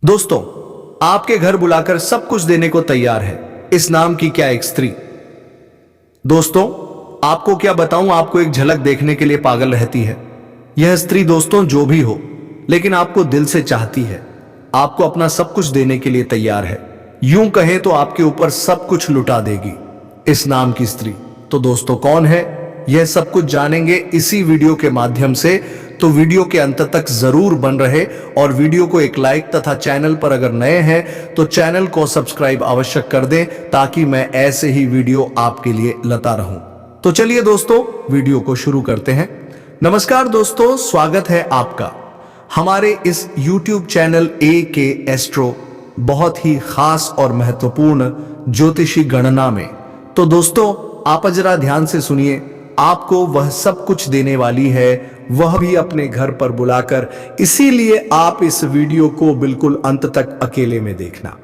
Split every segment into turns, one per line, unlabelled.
दोस्तों, आपके घर बुलाकर सब कुछ देने को तैयार है इस नाम की क्या एक स्त्री। दोस्तों, आपको क्या बताऊं, आपको एक झलक देखने के लिए पागल रहती है यह स्त्री। दोस्तों, जो भी हो, लेकिन आपको दिल से चाहती है, आपको अपना सब कुछ देने के लिए तैयार है। यूं कहें तो आपके ऊपर सब कुछ लुटा देगी इस नाम की स्त्री। तो दोस्तों, कौन है यह, सब कुछ जानेंगे इसी वीडियो के माध्यम से। तो वीडियो के अंत तक जरूर बन रहे और वीडियो को एक लाइक तथा चैनल पर अगर नए हैं तो चैनल को सब्सक्राइब अवश्य कर दें, ताकि मैं ऐसे ही वीडियो आपके लिए लाता रहूं। तो चलिए दोस्तों, वीडियो को शुरू करते हैं। नमस्कार दोस्तों, स्वागत है आपका हमारे इस YouTube चैनल AK एस्ट्रो, बहुत ही खास और महत्वपूर्ण ज्योतिषी गणना में। तो दोस्तों, आप जरा ध्यान से सुनिए, आपको वह सब कुछ देने वाली है, वह भी अपने घर पर बुलाकर। इसीलिए आप इस वीडियो को बिल्कुल अंत तक अकेले में देखना।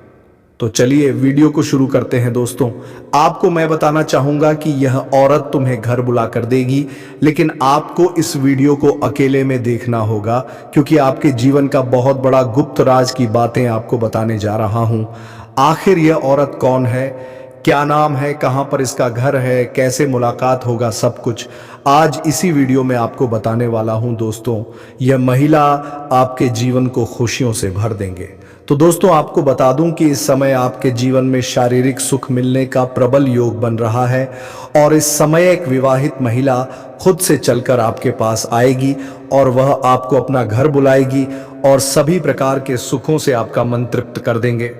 तो चलिए वीडियो को शुरू करते हैं। दोस्तों, आपको मैं बताना चाहूंगा कि यह औरत तुम्हें घर बुलाकर देगी, लेकिन आपको इस वीडियो को अकेले में देखना होगा, क्योंकि आपके जीवन का बहुत बड़ा गुप्त राज की बातें आपको बताने जा रहा हूं। आखिर यह औरत कौन है, क्या नाम है, कहां पर इसका घर है, कैसे मुलाकात होगा, सब कुछ आज इसी वीडियो में आपको बताने वाला हूं। दोस्तों, यह महिला आपके जीवन को खुशियों से भर देंगे। तो दोस्तों, आपको बता दूं कि इस समय आपके जीवन में शारीरिक सुख मिलने का प्रबल योग बन रहा है, और इस समय एक विवाहित महिला खुद से चलकर आपके पास आएगी और वह आपको अपना घर बुलाएगी और सभी प्रकार के सुखों से आपका मन तृप्त कर देंगे।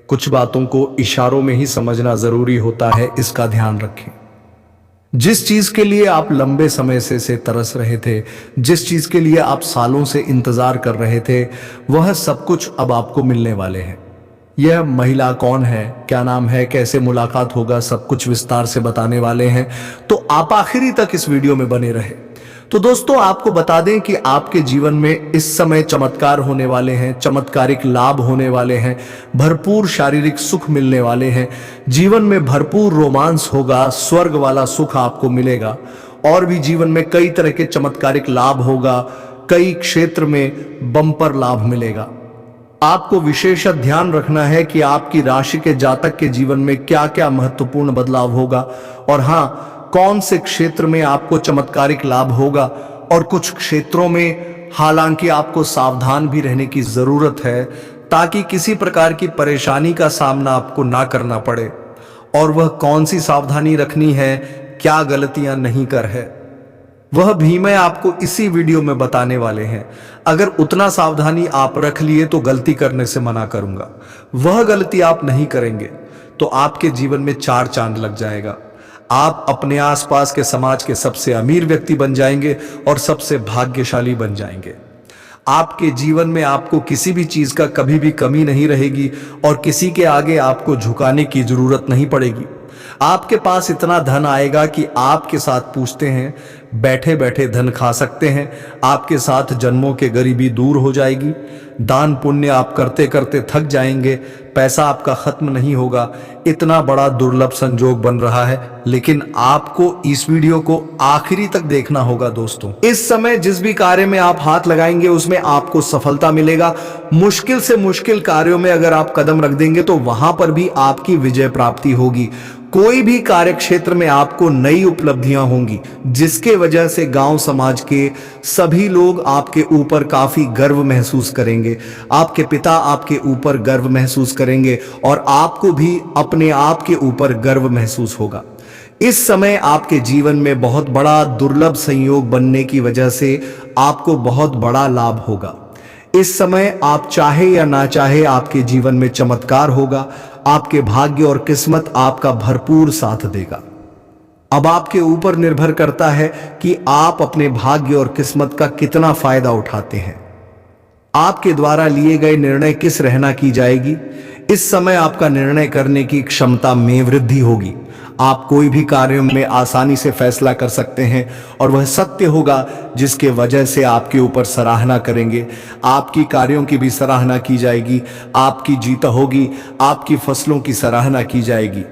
कुछ बातों को इशारों में ही समझना जरूरी होता है, इसका ध्यान रखें। जिस चीज के लिए आप लंबे समय से तरस रहे थे, जिस चीज के लिए आप सालों से इंतजार कर रहे थे, वह सब कुछ अब आपको मिलने वाले हैं। यह महिला कौन है, क्या नाम है, कैसे मुलाकात होगा, सब कुछ विस्तार से बताने वाले हैं। तो आप आखिरी तक इस वीडियो में बने रहे। तो दोस्तों, आपको बता दें कि आपके जीवन में इस समय चमत्कार होने वाले हैं, चमत्कारिक लाभ होने वाले हैं, भरपूर शारीरिक सुख मिलने वाले हैं, जीवन में भरपूर रोमांस होगा, स्वर्ग वाला सुख आपको मिलेगा, और भी जीवन में कई तरह के चमत्कारिक लाभ होगा, कई क्षेत्र में बम्पर लाभ मिलेगा। आपको विशेष ध्यान रखना है कि आपकी राशि के जातक के जीवन में क्या क्या महत्वपूर्ण बदलाव होगा, और हाँ, कौन से क्षेत्र में आपको चमत्कारिक लाभ होगा, और कुछ क्षेत्रों में हालांकि आपको सावधान भी रहने की जरूरत है, ताकि किसी प्रकार की परेशानी का सामना आपको ना करना पड़े। और वह कौन सी सावधानी रखनी है, क्या गलतियां नहीं कर है, वह भी मैं आपको इसी वीडियो में बताने वाले हैं। अगर उतना सावधानी आप रख लिए तो गलती करने से मना करूंगा, वह गलती आप नहीं करेंगे तो आपके जीवन में चार चांद लग जाएगा। आप अपने आसपास के समाज के सबसे अमीर व्यक्ति बन जाएंगे और सबसे भाग्यशाली बन जाएंगे। आपके जीवन में आपको किसी भी चीज का कभी भी कमी नहीं रहेगी, और किसी के आगे आपको झुकाने की जरूरत नहीं पड़ेगी। आपके पास इतना धन आएगा कि आपके साथ पूछते हैं, बैठे बैठे धन खा सकते हैं। आपके साथ जन्मों के गरीबी दूर हो जाएगी। दान पुण्य आप करते करते थक जाएंगे, पैसा आपका खत्म नहीं होगा। इतना बड़ा दुर्लभ संजोग बन रहा है, लेकिन आपको इस वीडियो को आखिरी तक देखना होगा। दोस्तों, इस समय जिस भी कार्य में आप हाथ लगाएंगे उसमें आपको सफलता मिलेगा। मुश्किल से मुश्किल कार्यों में अगर आप कदम रख देंगे तो वहां पर भी आपकी विजय प्राप्ति होगी। कोई भी कार्य क्षेत्र में आपको नई उपलब्धियां होंगी, जिसके वजह से गांव समाज के सभी लोग आपके ऊपर काफी गर्व महसूस करेंगे। आपके पिता आपके ऊपर गर्व महसूस करेंगे, और आपको भी अपने आप के ऊपर गर्व महसूस होगा। इस समय आपके जीवन में बहुत बड़ा दुर्लभ संयोग बनने की वजह से आपको बहुत बड़ा लाभ होगा। इस समय आप चाहे या ना चाहे, आपके जीवन में चमत्कार होगा। आपके भाग्य और किस्मत आपका भरपूर साथ देगा। अब आपके ऊपर निर्भर करता है कि आप अपने भाग्य और किस्मत का कितना फायदा उठाते हैं। आपके द्वारा लिए गए निर्णय किस रहना की जाएगी। इस समय आपका निर्णय करने की क्षमता में वृद्धि होगी। आप कोई भी कार्य में आसानी से फैसला कर सकते हैं, और वह सत्य होगा, जिसके वजह से आपके ऊपर सराहना करेंगे। आपकी कार्यों की भी सराहना की जाएगी, आपकी जीत होगी, आपकी फसलों की सराहना की जाएगी।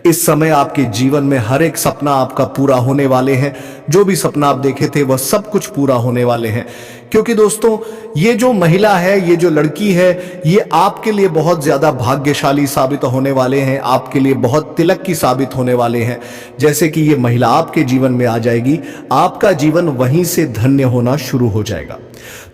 इस समय आपके जीवन में हर एक सपना आपका पूरा होने वाले हैं। जो भी सपना आप देखे थे वह सब कुछ पूरा होने वाले हैं, क्योंकि दोस्तों ये जो महिला है, ये जो लड़की है, ये आपके लिए बहुत ज्यादा भाग्यशाली साबित होने वाले हैं, आपके लिए बहुत तिलक की साबित होने वाले हैं। जैसे कि ये महिला आपके जीवन में आ जाएगी, आपका जीवन वहीं से धन्य होना शुरू हो जाएगा।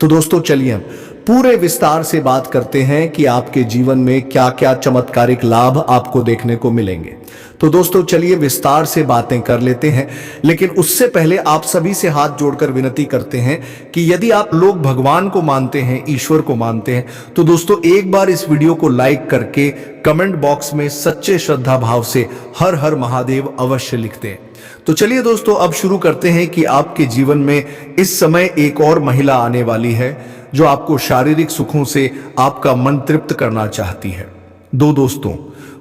तो दोस्तों चलिए हम पूरे विस्तार से बात करते हैं कि आपके जीवन में क्या क्या चमत्कारिक लाभ आपको देखने को मिलेंगे। तो दोस्तों चलिए विस्तार से बातें कर लेते हैं, लेकिन उससे पहले आप सभी से हाथ जोड़कर विनती करते हैं कि यदि आप लोग भगवान को मानते हैं, ईश्वर को मानते हैं, तो दोस्तों एक बार इस वीडियो को लाइक करके कमेंट बॉक्स में सच्चे श्रद्धा भाव से हर हर महादेव अवश्य लिखते हैं। तो चलिए दोस्तों अब शुरू करते हैं कि आपके जीवन में इस समय एक और महिला आने वाली है जो आपको शारीरिक सुखों से आपका मन तृप्त करना चाहती है। दोस्तों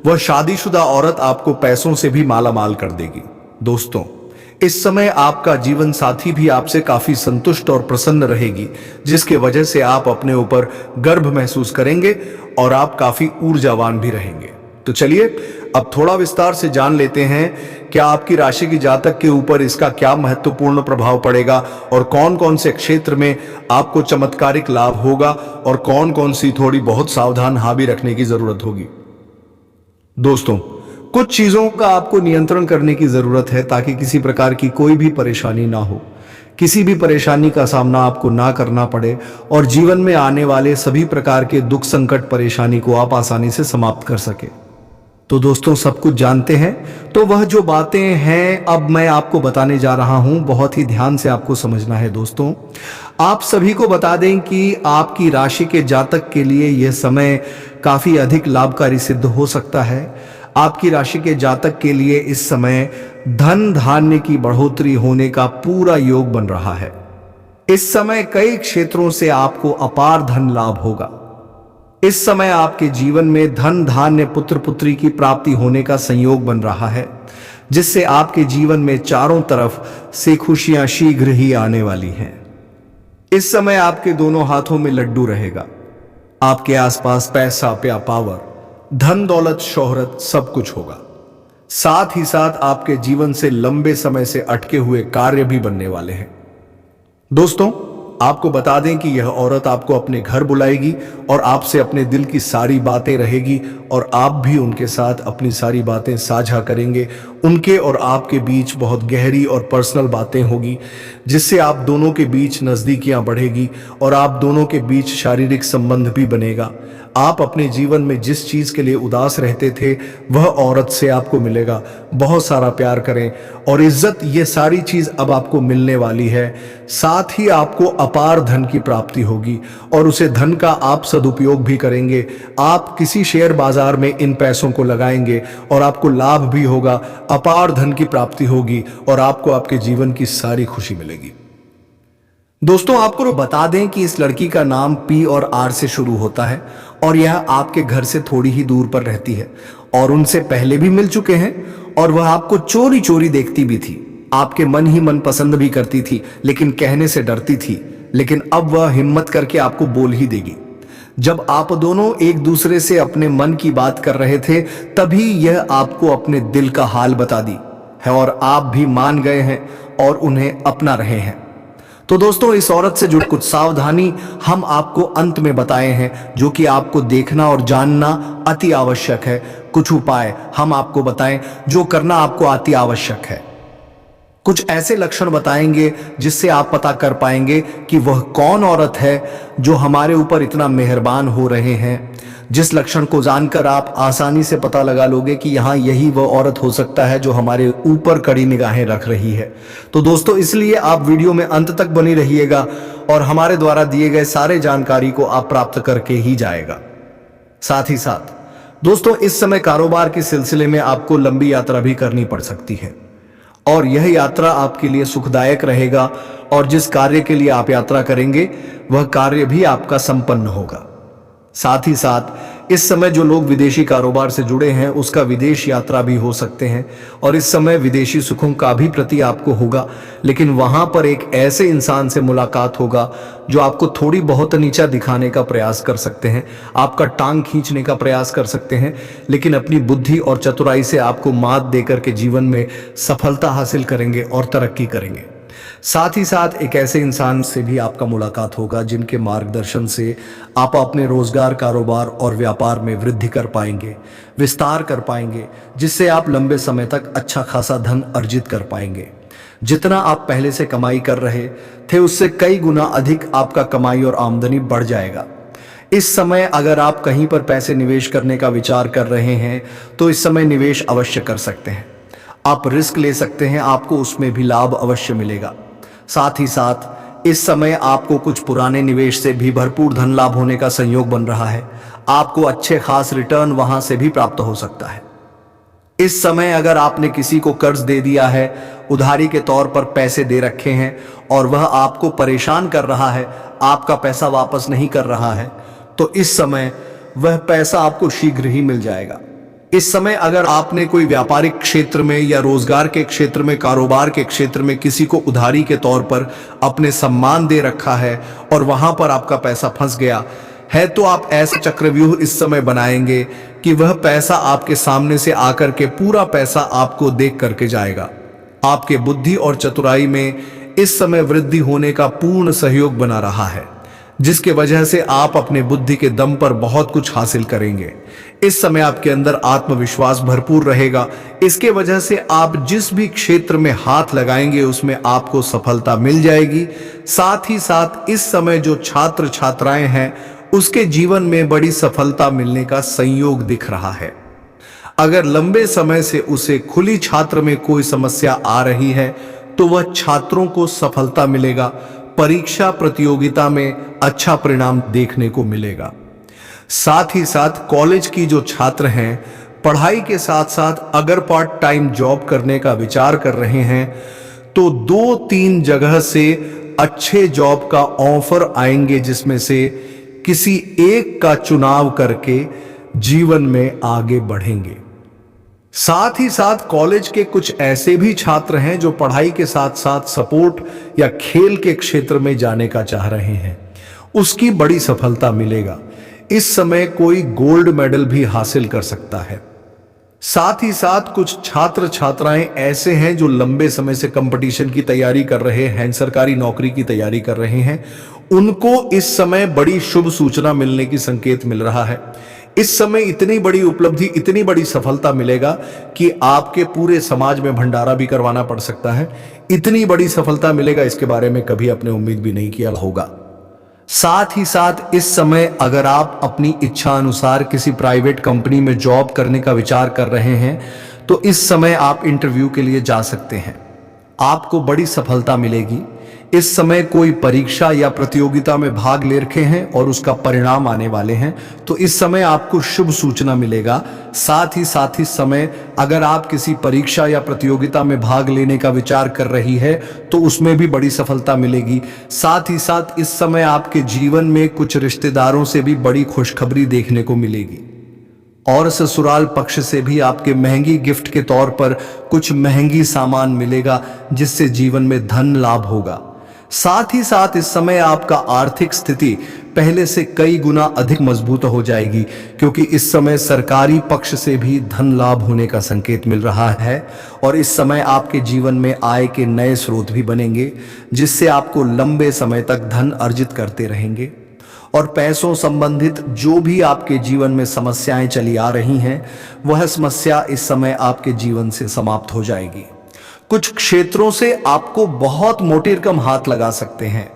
वह शादीशुदा औरत आपको पैसों से भी मालामाल कर देगी। दोस्तों इस समय आपका जीवन साथी भी आपसे काफी संतुष्ट और प्रसन्न रहेगी, जिसके वजह से आप अपने ऊपर गर्व महसूस करेंगे और आप काफी ऊर्जावान भी रहेंगे। तो चलिए अब थोड़ा विस्तार से जान लेते हैं क्या आपकी राशि की जातक के ऊपर इसका क्या महत्वपूर्ण प्रभाव पड़ेगा और कौन कौन से क्षेत्र में आपको चमत्कारिक लाभ होगा और कौन कौन सी थोड़ी बहुत सावधान हावी रखने की जरूरत होगी। दोस्तों कुछ चीजों का आपको नियंत्रण करने की जरूरत है ताकि किसी प्रकार की कोई भी परेशानी ना हो, किसी भी परेशानी का सामना आपको ना करना पड़े और जीवन में आने वाले सभी प्रकार के दुख संकट परेशानी को आप आसानी से समाप्त कर सके। तो दोस्तों सब कुछ जानते हैं, तो वह जो बातें हैं अब मैं आपको बताने जा रहा हूं, बहुत ही ध्यान से आपको समझना है। दोस्तों आप सभी को बता दें कि आपकी राशि के जातक के लिए यह समय काफी अधिक लाभकारी सिद्ध हो सकता है। आपकी राशि के जातक के लिए इस समय धन धान्य की बढ़ोतरी होने का पूरा योग बन रहा है। इस समय कई क्षेत्रों से आपको अपार धन लाभ होगा। इस समय आपके जीवन में धन धान्य पुत्र पुत्री की प्राप्ति होने का संयोग बन रहा है, जिससे आपके जीवन में चारों तरफ से खुशियां शीघ्र ही आने वाली हैं। इस समय आपके दोनों हाथों में लड्डू रहेगा। आपके आसपास पैसा पावर, धन दौलत शोहरत सब कुछ होगा। साथ ही साथ आपके जीवन से लंबे समय से अटके हुए कार्य भी बनने वाले हैं। दोस्तों आपको बता दें कि यह औरत आपको अपने घर बुलाएगी और आपसे अपने दिल की सारी बातें रहेगी और आप भी उनके साथ अपनी सारी बातें साझा करेंगे। उनके और आपके बीच बहुत गहरी और पर्सनल बातें होगी, जिससे आप दोनों के बीच नजदीकियां बढ़ेगी और आप दोनों के बीच शारीरिक संबंध भी बनेगा। आप अपने जीवन में जिस चीज के लिए उदास रहते थे वह औरत से आपको मिलेगा। बहुत सारा प्यार करें और इज्जत, ये सारी चीज अब आपको मिलने वाली है। साथ ही आपको अपार धन की प्राप्ति होगी और उसे धन का आप सदुपयोग भी करेंगे। आप किसी शेयर बाजार में इन पैसों को लगाएंगे और आपको लाभ भी होगा, अपार धन की प्राप्ति होगी और आपको आपके जीवन की सारी खुशी मिलेगी। दोस्तों आपको बता दें कि इस लड़की का नाम पी और आर से शुरू होता है और यह आपके घर से थोड़ी ही दूर पर रहती है और उनसे पहले भी मिल चुके हैं और वह आपको चोरी चोरी देखती भी थी। आपके मन ही मन पसंद भी करती थी, लेकिन कहने से डरती थी। लेकिन अब वह हिम्मत करके आपको बोल ही देगी। जब आप दोनों एक दूसरे से अपने मन की बात कर रहे थे तभी यह आपको अपने दिल का हाल बता दी है और आप भी मान गए हैं और उन्हें अपना रहे हैं। तो दोस्तों इस औरत से जुड़ी कुछ सावधानी हम आपको अंत में बताए हैं, जो कि आपको देखना और जानना अति आवश्यक है। कुछ उपाय हम आपको बताएं जो करना आपको अति आवश्यक है। कुछ ऐसे लक्षण बताएंगे जिससे आप पता कर पाएंगे कि वह कौन औरत है जो हमारे ऊपर इतना मेहरबान हो रहे हैं। जिस लक्षण को जानकर आप आसानी से पता लगा लोगे कि यहाँ यही वह औरत हो सकता है जो हमारे ऊपर कड़ी निगाहें रख रही है। तो दोस्तों इसलिए आप वीडियो में अंत तक बनी रहिएगा और हमारे द्वारा दिए गए सारे जानकारी को आप प्राप्त करके ही जाएगा। साथ ही साथ दोस्तों इस समय कारोबार के सिलसिले में आपको लंबी यात्रा भी करनी पड़ सकती है और यह यात्रा आपके लिए सुखदायक रहेगा और जिस कार्य के लिए आप यात्रा करेंगे वह कार्य भी आपका संपन्न होगा। साथ ही साथ इस समय जो लोग विदेशी कारोबार से जुड़े हैं उसका विदेश यात्रा भी हो सकते हैं और इस समय विदेशी सुखों का भी प्रति आपको होगा, लेकिन वहां पर एक ऐसे इंसान से मुलाकात होगा जो आपको थोड़ी बहुत नीचा दिखाने का प्रयास कर सकते हैं, आपका टांग खींचने का प्रयास कर सकते हैं, लेकिन अपनी बुद्धि और चतुराई से आपको मात देकर के जीवन में सफलता हासिल करेंगे और तरक्की करेंगे। साथ ही साथ एक ऐसे इंसान से भी आपका मुलाकात होगा जिनके मार्गदर्शन से आप अपने रोजगार, कारोबार और व्यापार में वृद्धि कर पाएंगे, विस्तार कर पाएंगे, जिससे आप लंबे समय तक अच्छा खासा धन अर्जित कर पाएंगे। जितना आप पहले से कमाई कर रहे थे उससे कई गुना अधिक आपका कमाई और आमदनी बढ़ जाएगा। इस समय अगर आप कहीं पर पैसे निवेश करने का विचार कर रहे हैं तो इस समय निवेश अवश्य कर सकते हैं। आप रिस्क ले सकते हैं, आपको उसमें भी लाभ अवश्य मिलेगा। साथ ही साथ इस समय आपको कुछ पुराने निवेश से भी भरपूर धन लाभ होने का संयोग बन रहा है। आपको अच्छे खास रिटर्न वहां से भी प्राप्त हो सकता है। इस समय अगर आपने किसी को कर्ज दे दिया है, उधारी के तौर पर पैसे दे रखे हैं और वह आपको परेशान कर रहा है, आपका पैसा वापस नहीं कर रहा है, तो इस समय वह पैसा आपको शीघ्र ही मिल जाएगा। इस समय अगर आपने कोई व्यापारिक क्षेत्र में या रोजगार के क्षेत्र में, कारोबार के क्षेत्र में किसी को उधारी के तौर पर अपने सम्मान दे रखा है और वहां पर आपका पैसा फंस गया है, तो आप ऐसा चक्रव्यूह इस समय बनाएंगे कि वह पैसा आपके सामने से आकर के पूरा पैसा आपको देख करके जाएगा। आपके बुद्धि और चतुराई में इस समय वृद्धि होने का पूर्ण सहयोग बना रहा है, जिसके वजह से आप अपने बुद्धि के दम पर बहुत कुछ हासिल करेंगे। इस समय आपके अंदर आत्मविश्वास भरपूर रहेगा। इसके वजह से आप जिस भी क्षेत्र में हाथ लगाएंगे उसमें आपको सफलता मिल जाएगी। साथ ही साथ इस समय जो छात्र छात्राएं हैं उसके जीवन में बड़ी सफलता मिलने का संयोग दिख रहा है। अगर लंबे समय से उसे खुली छात्र में कोई समस्या आ रही है तो वह छात्रों को सफलता मिलेगा, परीक्षा प्रतियोगिता में अच्छा परिणाम देखने को मिलेगा। साथ ही साथ कॉलेज की जो छात्र हैं, पढ़ाई के साथ साथ अगर पार्ट टाइम जॉब करने का विचार कर रहे हैं तो 2-3 जगह से अच्छे जॉब का ऑफर आएंगे, जिसमें से किसी एक का चुनाव करके जीवन में आगे बढ़ेंगे। साथ ही साथ कॉलेज के कुछ ऐसे भी छात्र हैं जो पढ़ाई के साथ साथ सपोर्ट या खेल के क्षेत्र में जाने का चाह रहे हैं, उसकी बड़ी सफलता मिलेगा। इस समय कोई गोल्ड मेडल भी हासिल कर सकता है। साथ ही साथ कुछ छात्र छात्राएं ऐसे हैं जो लंबे समय से कंपटीशन की तैयारी कर रहे हैं, सरकारी नौकरी की तैयारी कर रहे हैं, उनको इस समय बड़ी शुभ सूचना मिलने की संकेत मिल रहा है। इस समय इतनी बड़ी उपलब्धि, इतनी बड़ी सफलता मिलेगा कि आपके पूरे समाज में भंडारा भी करवाना पड़ सकता है। इतनी बड़ी सफलता मिलेगा, इसके बारे में कभी आपने उम्मीद भी नहीं किया होगा। साथ ही साथ इस समय अगर आप अपनी इच्छा अनुसार किसी प्राइवेट कंपनी में जॉब करने का विचार कर रहे हैं तो इस समय आप इंटरव्यू के लिए जा सकते हैं, आपको बड़ी सफलता मिलेगी। इस समय कोई परीक्षा या प्रतियोगिता में भाग ले रखे हैं और उसका परिणाम आने वाले हैं तो इस समय आपको शुभ सूचना मिलेगा। साथ ही इस समय अगर आप किसी परीक्षा या प्रतियोगिता में भाग लेने का विचार कर रही है तो उसमें भी बड़ी सफलता मिलेगी। साथ ही साथ इस समय आपके जीवन में कुछ रिश्तेदारों से भी बड़ी खुशखबरी देखने को मिलेगी और ससुराल पक्ष से भी आपके महंगी गिफ्ट के तौर पर कुछ महंगी सामान मिलेगा, जिससे जीवन में धन लाभ होगा। साथ ही साथ इस समय आपका आर्थिक स्थिति पहले से कई गुना अधिक मजबूत हो जाएगी, क्योंकि इस समय सरकारी पक्ष से भी धन लाभ होने का संकेत मिल रहा है और इस समय आपके जीवन में आय के नए स्रोत भी बनेंगे, जिससे आपको लंबे समय तक धन अर्जित करते रहेंगे। और पैसों संबंधित जो भी आपके जीवन में समस्याएं चली आ रही हैं, वह समस्या इस समय आपके जीवन से समाप्त हो जाएगी। कुछ क्षेत्रों से आपको बहुत मोटी रकम हाथ लगा सकते हैं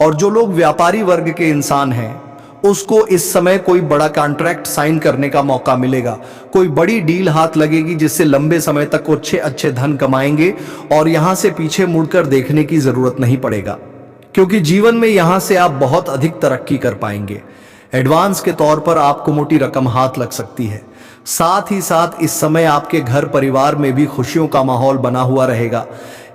और जो लोग व्यापारी वर्ग के इंसान हैं उसको इस समय कोई बड़ा कॉन्ट्रैक्ट साइन करने का मौका मिलेगा, कोई बड़ी डील हाथ लगेगी जिससे लंबे समय तक वो अच्छे धन कमाएंगे और यहां से पीछे मुड़कर देखने की जरूरत नहीं पड़ेगा, क्योंकि जीवन में यहां से आप बहुत अधिक तरक्की कर पाएंगे। एडवांस के तौर पर आपको मोटी रकम हाथ लग सकती है। साथ ही साथ इस समय आपके घर परिवार में भी खुशियों का माहौल बना हुआ रहेगा।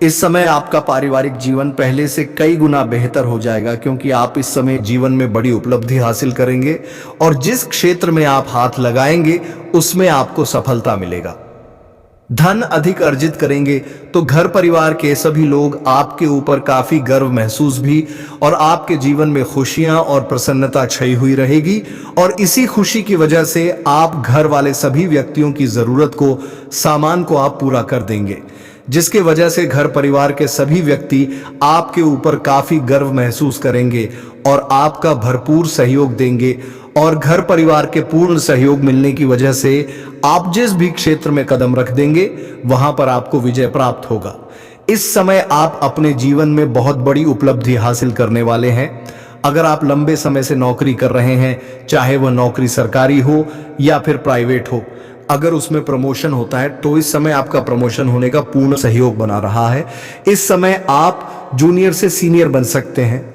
इस समय आपका पारिवारिक जीवन पहले से कई गुना बेहतर हो जाएगा, क्योंकि आप इस समय जीवन में बड़ी उपलब्धि हासिल करेंगे और जिस क्षेत्र में आप हाथ लगाएंगे उसमें आपको सफलता मिलेगा। धन अधिक अर्जित करेंगे तो घर परिवार के सभी लोग आपके ऊपर काफी गर्व महसूस भी, और आपके जीवन में खुशियां और प्रसन्नता छाई हुई रहेगी। और इसी खुशी की वजह से आप घर वाले सभी व्यक्तियों की जरूरत को, सामान को आप पूरा कर देंगे, जिसके वजह से घर परिवार के सभी व्यक्ति आपके ऊपर काफी गर्व महसूस करेंगे और आपका भरपूर सहयोग देंगे। और घर परिवार के पूर्ण सहयोग मिलने की वजह से आप जिस भी क्षेत्र में कदम रख देंगे वहां पर आपको विजय प्राप्त होगा। इस समय आप अपने जीवन में बहुत बड़ी उपलब्धि हासिल करने वाले हैं। अगर आप लंबे समय से नौकरी कर रहे हैं, चाहे वह नौकरी सरकारी हो या फिर प्राइवेट हो, अगर उसमें प्रमोशन होता है तो इस समय आपका प्रमोशन होने का पूर्ण सहयोग बना रहा है। इस समय आप जूनियर से सीनियर बन सकते हैं।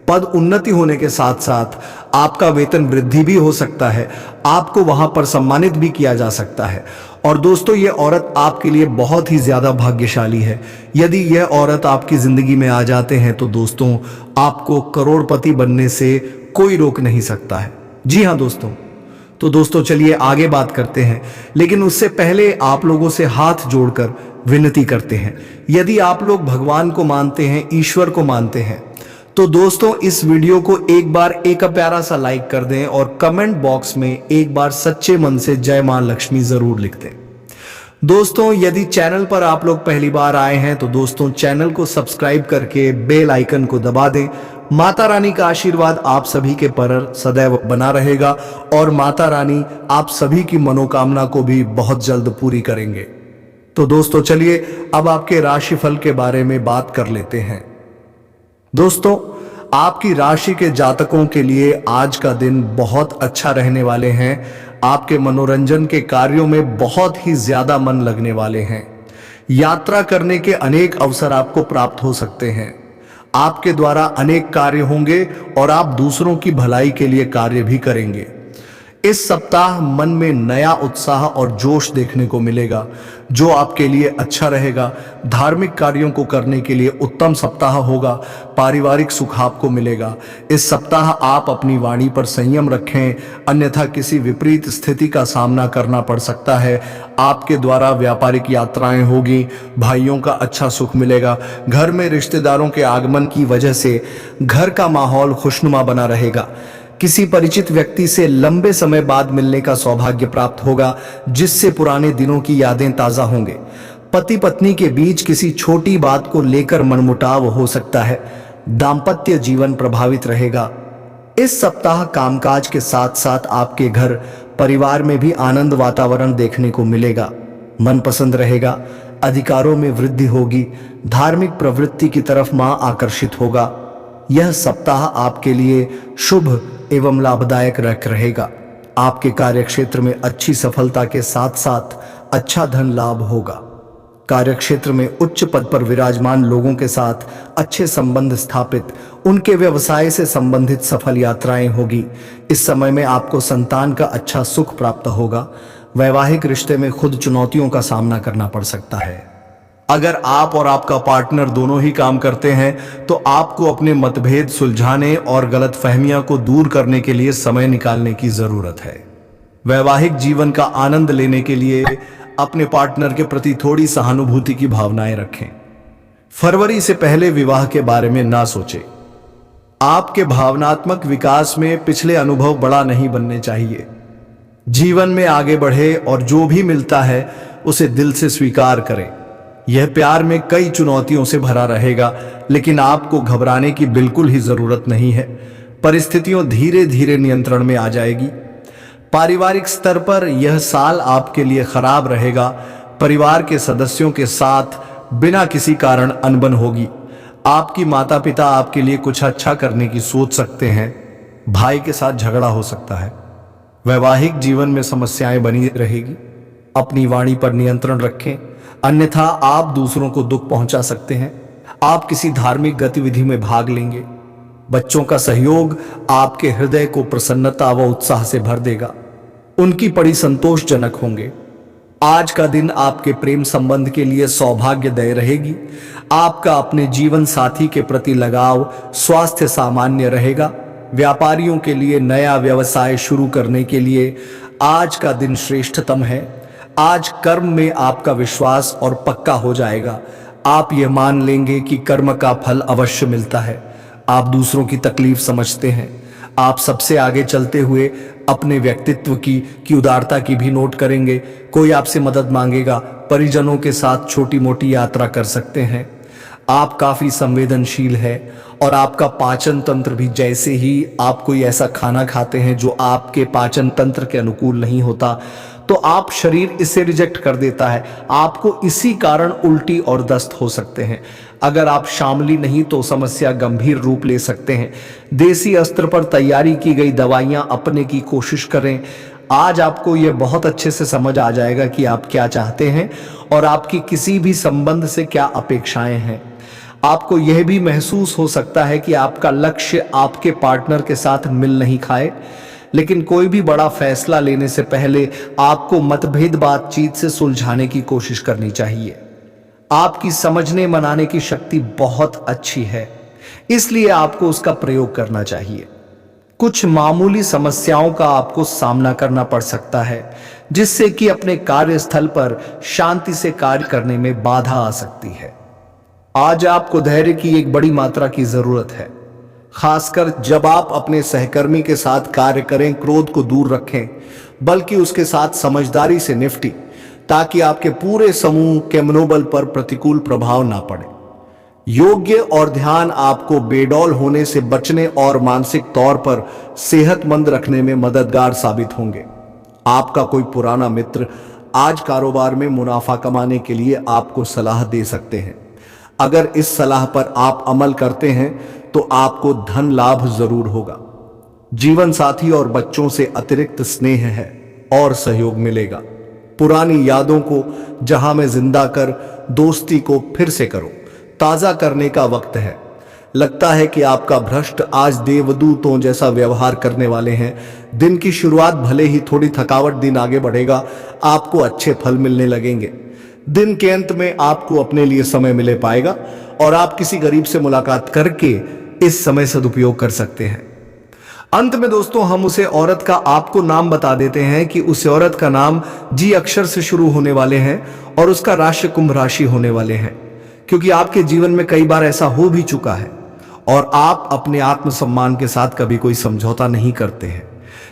पद उन्नति होने के साथ साथ आपका वेतन वृद्धि भी हो सकता है, आपको वहां पर सम्मानित भी किया जा सकता है। और दोस्तों, यह औरत आपके लिए बहुत ही ज्यादा भाग्यशाली है। यदि यह औरत आपकी जिंदगी में आ जाते हैं तो दोस्तों, आपको करोड़पति बनने से कोई रोक नहीं सकता है। जी हाँ दोस्तों, तो दोस्तों चलिए आगे बात करते हैं, लेकिन उससे पहले आप लोगों से हाथ जोड़कर विनती करते हैं, यदि आप लोग भगवान को मानते हैं, ईश्वर को मानते हैं, तो दोस्तों इस वीडियो को एक बार एक प्यारा सा लाइक कर दें और कमेंट बॉक्स में एक बार सच्चे मन से जय मां लक्ष्मी जरूर लिख दें। दोस्तों, यदि चैनल पर आप लोग पहली बार आए हैं तो दोस्तों चैनल को सब्सक्राइब करके बेल आइकन को दबा दें। माता रानी का आशीर्वाद आप सभी के पर सदैव बना रहेगा और माता रानी आप सभी की मनोकामना को भी बहुत जल्द पूरी करेंगे। तो दोस्तों चलिए अब आपके राशिफल के बारे में बात कर लेते हैं। दोस्तों, आपकी राशि के जातकों के लिए आज का दिन बहुत अच्छा रहने वाले हैं। आपके मनोरंजन के कार्यों में बहुत ही ज्यादा मन लगने वाले हैं। यात्रा करने के अनेक अवसर आपको प्राप्त हो सकते हैं। आपके द्वारा अनेक कार्य होंगे और आप दूसरों की भलाई के लिए कार्य भी करेंगे। इस सप्ताह मन में नया उत्साह और जोश देखने को मिलेगा, जो आपके लिए अच्छा रहेगा। धार्मिक कार्यों को करने के लिए उत्तम सप्ताह होगा। पारिवारिक सुख आपको मिलेगा। इस सप्ताह आप अपनी वाणी पर संयम रखें, अन्यथा किसी विपरीत स्थिति का सामना करना पड़ सकता है। आपके द्वारा व्यापारिक यात्राएं होगी, भाइयों का अच्छा सुख मिलेगा। घर में रिश्तेदारों के आगमन की वजह से घर का माहौल खुशनुमा बना रहेगा। किसी परिचित व्यक्ति से लंबे समय बाद मिलने का सौभाग्य प्राप्त होगा, जिससे पुराने दिनों की यादें ताजा होंगे। पति पत्नी के बीच किसी छोटी बात को लेकर मनमुटाव हो सकता है। दाम्पत्य जीवन प्रभावित रहेगा। इस सप्ताह कामकाज के साथ साथ आपके घर परिवार में भी आनंद वातावरण देखने को मिलेगा। मनपसंद रहेगा। अधिकारों में वृद्धि होगी। धार्मिक प्रवृत्ति की तरफ मां आकर्षित होगा। यह सप्ताह आपके लिए शुभ एवं लाभदायक रहेगा। आपके कार्यक्षेत्र में अच्छी सफलता के साथ साथ अच्छा धन लाभ होगा। कार्यक्षेत्र में उच्च पद पर विराजमान लोगों के साथ अच्छे संबंध स्थापित, उनके व्यवसाय से संबंधित सफल यात्राएं होगी। इस समय में आपको संतान का अच्छा सुख प्राप्त होगा। वैवाहिक रिश्ते में खुद चुनौतियों का सामना करना पड़ सकता है। अगर आप और आपका पार्टनर दोनों ही काम करते हैं तो आपको अपने मतभेद सुलझाने और गलतफहमियां को दूर करने के लिए समय निकालने की जरूरत है। वैवाहिक जीवन का आनंद लेने के लिए अपने पार्टनर के प्रति थोड़ी सहानुभूति की भावनाएं रखें। फरवरी से पहले विवाह के बारे में ना सोचें। आपके भावनात्मक विकास में पिछले अनुभव बड़ा नहीं बनने चाहिए। जीवन में आगे बढ़े और जो भी मिलता है उसे दिल से स्वीकार करें। यह प्यार में कई चुनौतियों से भरा रहेगा, लेकिन आपको घबराने की बिल्कुल ही जरूरत नहीं है। परिस्थितियों धीरे धीरे नियंत्रण में आ जाएगी। पारिवारिक स्तर पर यह साल आपके लिए खराब रहेगा। परिवार के सदस्यों के साथ बिना किसी कारण अनबन होगी। आपकी माता पिता आपके लिए कुछ अच्छा करने की सोच सकते हैं। भाई के साथ झगड़ा हो सकता है। वैवाहिक जीवन में समस्याएं बनी रहेगी। अपनी वाणी पर नियंत्रण रखें, अन्यथा आप दूसरों को दुख पहुंचा सकते हैं। आप किसी धार्मिक गतिविधि में भाग लेंगे। बच्चों का सहयोग आपके हृदय को प्रसन्नता व उत्साह से भर देगा। उनकी पड़ी संतोषजनक होंगे। आज का दिन आपके प्रेम संबंध के लिए सौभाग्यदायी रहेगी। आपका अपने जीवन साथी के प्रति लगाव, स्वास्थ्य सामान्य रहेगा। व्यापारियों के लिए नया व्यवसाय शुरू करने के लिए आज का दिन श्रेष्ठतम है। आज कर्म में आपका विश्वास और पक्का हो जाएगा। आप ये मान लेंगे कि कर्म का फल अवश्य मिलता है। आप दूसरों की तकलीफ समझते हैं। आप सबसे आगे चलते हुए अपने व्यक्तित्व की उदारता की भी नोट करेंगे। कोई आपसे मदद मांगेगा, परिजनों के साथ छोटी मोटी यात्रा कर सकते हैं। आप काफी संवेदनशील है और आपका पाचन तंत्र भी, जैसे ही आप कोई ऐसा खाना खाते हैं जो आपके पाचन तंत्र के अनुकूल नहीं होता, तो आप शरीर इसे रिजेक्ट कर देता है। आपको इसी कारण उल्टी और दस्त हो सकते हैं। अगर आप शामली नहीं तो समस्या गंभीर रूप ले सकते हैं। देसी अस्त्र पर तैयारी की गई दवाइयां अपने की कोशिश करें। आज आपको यह बहुत अच्छे से समझ आ जाएगा कि आप क्या चाहते हैं और आपकी किसी भी संबंध से क्या अपेक्षाएं हैं। आपको यह भी महसूस हो सकता है कि आपका लक्ष्य आपके पार्टनर के साथ मिल नहीं खाए, लेकिन कोई भी बड़ा फैसला लेने से पहले आपको मतभेद बातचीत से सुलझाने की कोशिश करनी चाहिए। आपकी समझने मनाने की शक्ति बहुत अच्छी है, इसलिए आपको उसका प्रयोग करना चाहिए। कुछ मामूली समस्याओं का आपको सामना करना पड़ सकता है, जिससे कि अपने कार्यस्थल पर शांति से कार्य करने में बाधा आ सकती है। आज आपको धैर्य की एक बड़ी मात्रा की जरूरत है, खासकर जब आप अपने सहकर्मी के साथ कार्य करें। क्रोध को दूर रखें, बल्कि उसके साथ समझदारी से निपटें, ताकि आपके पूरे समूह के मनोबल पर प्रतिकूल प्रभाव ना पड़े। योग्य और ध्यान आपको बेडौल होने से बचने और मानसिक तौर पर सेहतमंद रखने में मददगार साबित होंगे। आपका कोई पुराना मित्र आज कारोबार में मुनाफा कमाने के लिए आपको सलाह दे सकते हैं। अगर इस सलाह पर आप अमल करते हैं तो आपको धन लाभ जरूर होगा। जीवन साथी और बच्चों से अतिरिक्त स्नेह है और सहयोग मिलेगा। पुरानी यादों को जहां में जिंदा कर दोस्ती को फिर से करो। ताजा करने का वक्त है। लगता है कि आपका भ्रष्ट आज देवदूतों जैसा व्यवहार करने वाले हैं। दिन की शुरुआत भले ही थोड़ी थकावट, दिन आगे बढ़ेगा, आपको अच्छे फल मिलने लगेंगे। दिन के अंत में आपको अपने लिए समय मिले पाएगा और आप किसी गरीब से मुलाकात करके इस समय सदुपयोग कर सकते हैं। अंत में दोस्तों, हम उसे औरत का आपको नाम बता देते हैं कि उस औरत का नाम जी अक्षर से शुरू होने वाले हैं और उसका राशि कुंभ राशि होने वाले हैं, क्योंकि आपके जीवन में कई बार ऐसा हो भी चुका है और आप अपने आत्मसम्मान के साथ कभी कोई समझौता नहीं करते हैं।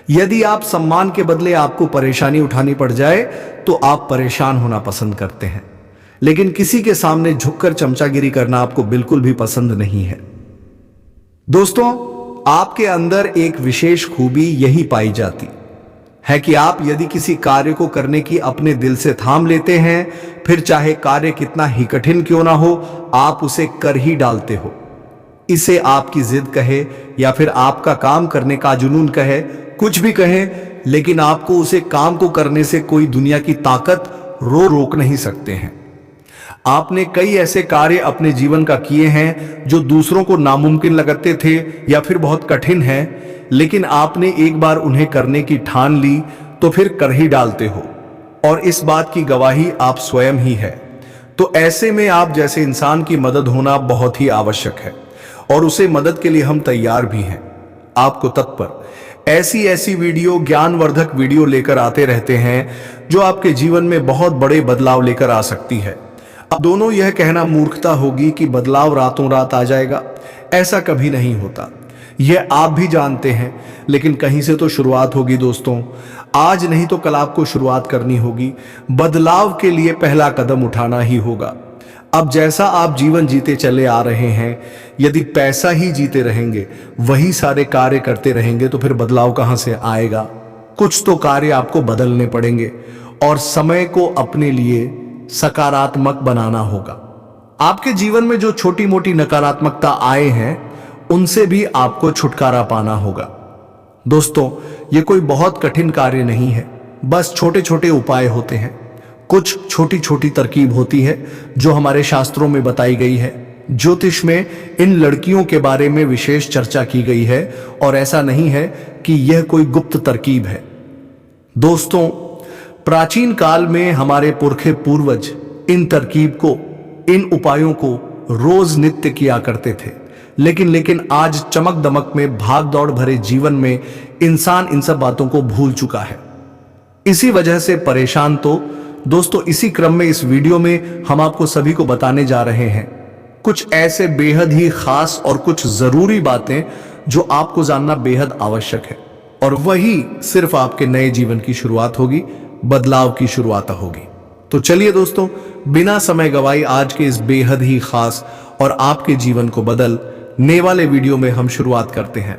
यदि आप सम्मान के बदले आपको परेशानी उठानी पड़ जाए तो आप परेशान होना पसंद करते हैं, लेकिन किसी के सामने झुककर चमचागिरी करना आपको बिल्कुल भी पसंद नहीं है। दोस्तों, आपके अंदर एक विशेष खूबी यही पाई जाती है कि आप यदि किसी कार्य को करने की अपने दिल से थाम लेते हैं, फिर चाहे कार्य कितना ही कठिन क्यों ना हो, आप उसे कर ही डालते हो। इसे आपकी जिद कहे या फिर आपका काम करने का जुनून कहे, कुछ भी कहे, लेकिन आपको उसे काम को करने से कोई दुनिया की ताकत रोक नहीं सकते हैं। आपने कई ऐसे कार्य अपने जीवन का किए हैं जो दूसरों को नामुमकिन लगते थे या फिर बहुत कठिन है, लेकिन आपने एक बार उन्हें करने की ठान ली तो फिर कर ही डालते हो, और इस बात की गवाही आप स्वयं ही है। तो ऐसे में आप जैसे इंसान की मदद होना बहुत ही आवश्यक है और उसे मदद के लिए हम तैयार भी हैं। आपको तत्पर ऐसी वीडियो, ज्ञानवर्धक वीडियो लेकर आते रहते हैं जो आपके जीवन में बहुत बड़े बदलाव लेकर आ सकती है। अब दोनों यह कहना मूर्खता होगी कि बदलाव रातों रात आ जाएगा। ऐसा कभी नहीं होता, यह आप भी जानते हैं, लेकिन कहीं से तो शुरुआत होगी दोस्तों। आज नहीं तो कल आपको शुरुआत करनी होगी। बदलाव के लिए पहला कदम उठाना ही होगा। अब जैसा आप जीवन जीते चले आ रहे हैं, यदि पैसा ही जीते रहेंगे, वही सारे कार्य करते रहेंगे, तो फिर बदलाव कहां से आएगा। कुछ तो कार्य आपको बदलने पड़ेंगे और समय को अपने लिए सकारात्मक बनाना होगा। आपके जीवन में जो छोटी मोटी नकारात्मकता आए हैं, उनसे भी आपको छुटकारा पाना होगा। दोस्तों, ये कोई बहुत कठिन कार्य नहीं है, बस छोटे छोटे उपाय होते हैं। कुछ छोटी छोटी तरकीब होती है जो हमारे शास्त्रों में बताई गई है। ज्योतिष में इन लड़कियों के बारे में विशेष चर्चा की गई है और ऐसा नहीं है कि यह कोई गुप्त तरकीब है। दोस्तों, प्राचीन काल में हमारे पुरखे पूर्वज इन तरकीब को, इन उपायों को रोज नित्य किया करते थे। लेकिन आज चमक दमक में भाग दौड़ भरे जीवन में इंसान इन सब बातों को भूल चुका है। इसी वजह से परेशान। तो दोस्तों, इसी क्रम में इस वीडियो में हम आपको सभी को बताने जा रहे हैं कुछ ऐसे बेहद ही खास और कुछ जरूरी बातें जो आपको जानना बेहद आवश्यक है, और वही सिर्फ आपके नए जीवन की शुरुआत होगी, बदलाव की शुरुआत होगी। तो चलिए दोस्तों, बिना समय गवाए आज के इस बेहद ही खास और आपके जीवन को बदलने वाले वीडियो में हम शुरुआत करते हैं।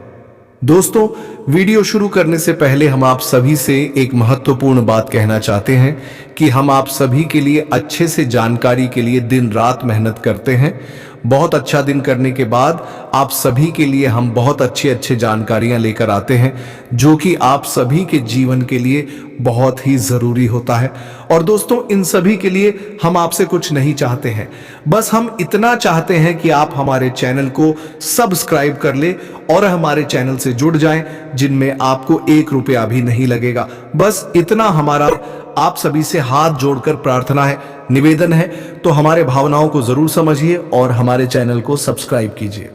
दोस्तों, वीडियो शुरू करने से पहले हम आप सभी से एक महत्वपूर्ण बात कहना चाहते हैं कि हम आप सभी के लिए अच्छे से जानकारी के लिए दिन रात मेहनत करते हैं। बहुत अच्छा दिन करने के बाद आप सभी के लिए हम बहुत अच्छे जानकारियां लेकर आते हैं जो कि आप सभी के जीवन के लिए बहुत ही जरूरी होता है। और दोस्तों, इन सभी के लिए हम आपसे कुछ नहीं चाहते हैं, बस हम इतना चाहते हैं कि आप हमारे चैनल को सब्सक्राइब कर ले और हमारे चैनल से जुड़ जाएं, जिनमें आपको 1 रुपया भी नहीं लगेगा। बस इतना हमारा आप सभी से हाथ जोड़कर प्रार्थना है, निवेदन है। तो हमारे भावनाओं को जरूर समझिए और हमारे चैनल को सब्सक्राइब कीजिए।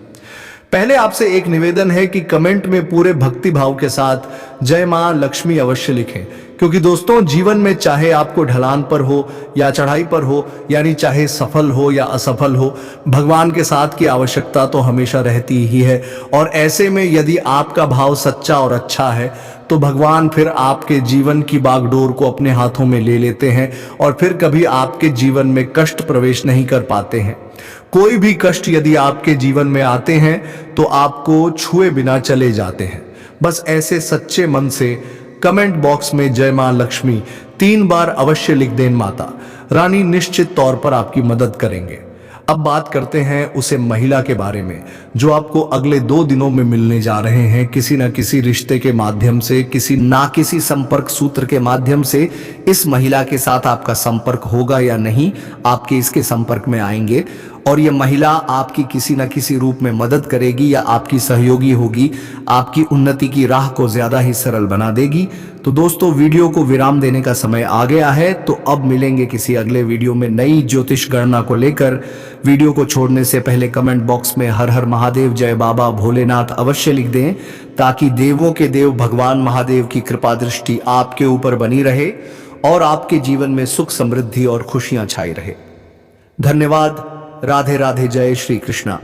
पहले आपसे एक निवेदन है कि कमेंट में पूरे भक्ति भाव के साथ जय मां लक्ष्मी अवश्य लिखें, क्योंकि दोस्तों, जीवन में चाहे आपको ढलान पर हो या चढ़ाई पर हो, यानी चाहे सफल हो या असफल हो, भगवान के साथ की आवश्यकता तो हमेशा रहती ही है। और ऐसे में यदि आपका भाव सच्चा और अच्छा है तो भगवान फिर आपके जीवन की बागडोर को अपने हाथों में ले लेते हैं और फिर कभी आपके जीवन में कष्ट प्रवेश नहीं कर पाते हैं। कोई भी कष्ट यदि आपके जीवन में आते हैं तो आपको छुए बिना चले जाते हैं। बस ऐसे सच्चे मन से कमेंट बॉक्स में जय मां लक्ष्मी 3 बार अवश्य लिख दें। माता रानी निश्चित तौर पर आपकी मदद करेंगे। अब बात करते हैं उसे महिला के बारे में जो आपको अगले 2 दिनों में मिलने जा रहे हैं। किसी न किसी रिश्ते के माध्यम से, किसी संपर्क सूत्र के माध्यम से इस महिला के साथ आपका संपर्क होगा या नहीं, आपके इसके संपर्क में आएंगे और यह महिला आपकी किसी न किसी रूप में मदद करेगी या आपकी सहयोगी होगी, आपकी उन्नति की राह को ज्यादा ही सरल बना देगी। तो दोस्तों, वीडियो को विराम देने का समय आ गया है। तो अब मिलेंगे किसी अगले वीडियो में नई ज्योतिष गणना को लेकर। वीडियो को छोड़ने से पहले कमेंट बॉक्स में हर हर महादेव, जय बाबा भोलेनाथ अवश्य लिख दें, ताकि देवों के देव भगवान महादेव की कृपा दृष्टि आपके ऊपर बनी रहे और आपके जीवन में सुख, समृद्धि और खुशियां छाई रहे। धन्यवाद। राधे राधे। जय श्री कृष्णा।